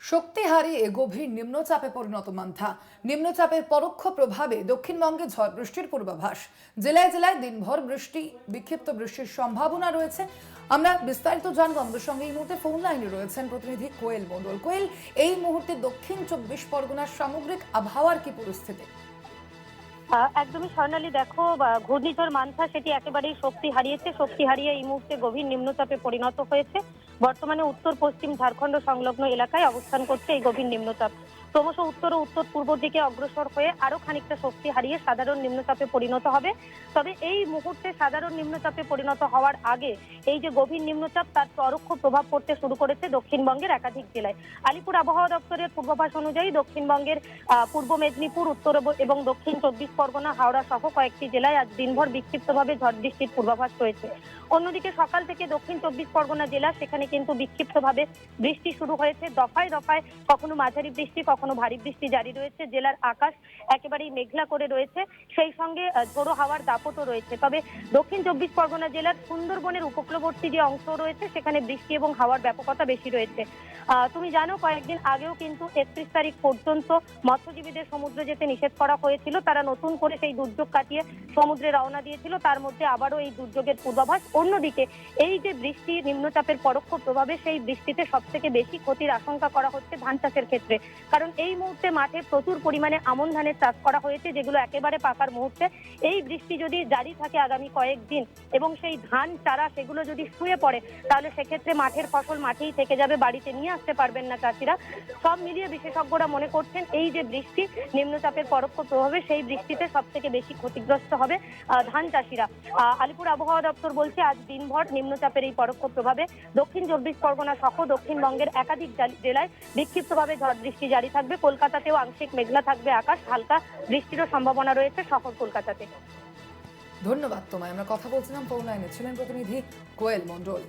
শক্তি হারিয়ে গভীর নিম্নচাপে পরিণত মান্থা। নিম্নচাপের পরোক্ষ প্রভাবে দক্ষিণবঙ্গে ঝড় বৃষ্টির পূর্বাভাস। জেলায় জেলায় দিনভর বৃষ্টি, বিক্ষিপ্ত বৃষ্টির সম্ভাবনা রয়েছে। আমরা বিস্তারিত জানবো। আমাদের সঙ্গে এই মুহূর্তে ফোন লাইনে রয়েছেন প্রতিনিধি কোয়েল মণ্ডল। কোয়েল, এই মুহূর্তে দক্ষিণ 24 পরগনার সামগ্রিক আবহাওয়ার কি পরিস্থিতি? একদমই স্বর্ণালী, দেখো ঘূর্ণিঝড় মান্থা সেটি একেবারেই শক্তি হারিয়েছে। শক্তি হারিয়ে এই মুহূর্তে গভীর নিম্নচাপে পরিণত হয়েছে। বর্তমানে উত্তর পশ্চিম ঝাড়খণ্ড সংলগ্ন এলাকায় অবস্থান করছে এই গভীর নিম্নচাপ। ক্রমশ উত্তর ও উত্তর পূর্ব দিকে অগ্রসর হয়ে আরো খানিকটা শক্তি হারিয়ে সাধারণ নিম্নচাপে পরিণত হবে। তবে এই মুহূর্তে সাধারণ নিম্নচাপে পরিণত হওয়ার আগে এই যে গভীর নিম্নচাপ, তার পরোক্ষ প্রভাব পড়তে শুরু করেছে দক্ষিণবঙ্গের একাধিক জেলায়। আলিপুর আবহাওয়া দপ্তরের পূর্বাভাস অনুযায়ী দক্ষিণবঙ্গের পূর্ব মেদিনীপুর, উত্তর এবং দক্ষিণ 24 পরগনা, হাওড়া সহ কয়েকটি জেলায় আজ দিনভর বিক্ষিপ্তভাবে ঝড় বৃষ্টির পূর্বাভাস রয়েছে। অন্যদিকে সকাল থেকে দক্ষিণ 24 পরগনা জেলা, সেখানে কিন্তু বিক্ষিপ্তভাবে বৃষ্টি শুরু হয়েছে। দফায় দফায় কখনো মাঝারি বৃষ্টি, কখনো ভারী বৃষ্টি জারি রয়েছে। জেলার আকাশ একেবারেই মেঘলা করে রয়েছে, সেই সঙ্গে ঝোড়ো হাওয়ার দাপটও রয়েছে। তবে দক্ষিণ 24 পরগনা জেলার সুন্দরবনের উপকূলবর্তী যে অংশ রয়েছে, সেখানে বৃষ্টি এবং হাওয়ার ব্যাপকতা বেশি রয়েছে। তুমি জানো, কয়েকদিন আগেও কিন্তু 31 তারিখ পর্যন্ত মৎস্যজীবীদের সমুদ্রে যেতে নিষেধ করা হয়েছিল। তারা নতুন করে সেই দুর্যোগ কাটিয়ে সমুদ্রে রওনা দিয়েছিল। তার মধ্যে আবারও এই দুর্যোগের পূর্বাভাস। অন্যদিকে এই যে বৃষ্টি, নিম্নচাপের পরোক্ষ প্রভাবে সেই বৃষ্টিতে সব থেকে বেশি ক্ষতির আশঙ্কা করা হচ্ছে ধান চাষের ক্ষেত্রে। কারণ এই মুহূর্তে মাঠে প্রচুর পরিমাণে আমন ধানের চাষ করা হয়েছে, যেগুলো একেবারে পাকার মুহূর্তে। এই বৃষ্টি যদি জারি থাকে আগামী কয়েকদিন এবং সেই ধান চারা সেগুলো যদি শুয়ে পড়ে, তাহলে সেক্ষেত্রে মাঠের ফসল মাঠেই থেকে যাবে, বাড়িতে নিয়ে আসতে পারবেন না চাষিরা। সব মিলিয়ে বিশেষজ্ঞরা মনে করছেন এই যে বৃষ্টি, নিম্নচাপের পরোক্ষ প্রভাবে সেই বৃষ্টিতে সব থেকে বেশি ক্ষতিগ্রস্ত হবে ধান চাষিরা। আলিপুর আবহাওয়া দপ্তর বলছে আজ দিনভর নিম্নচাপের এই পরোক্ষ প্রভাবে দক্ষিণ 24 পরগনা সহ দক্ষিণবঙ্গের একাধিক জেলায় বিক্ষিপ্তভাবে ঝড় বৃষ্টি জারি থাকবে। কলকাতাতেও আংশিক মেঘলা থাকবে আকাশ, হালকা বৃষ্টিরও সম্ভাবনা রয়েছে শহর কলকাতাতে। ধন্যবাদ তোমায়। আমরা কথা বলছিলাম, ফোন লাইনে ছিলেন প্রতিনিধি কোয়েল মণ্ডল।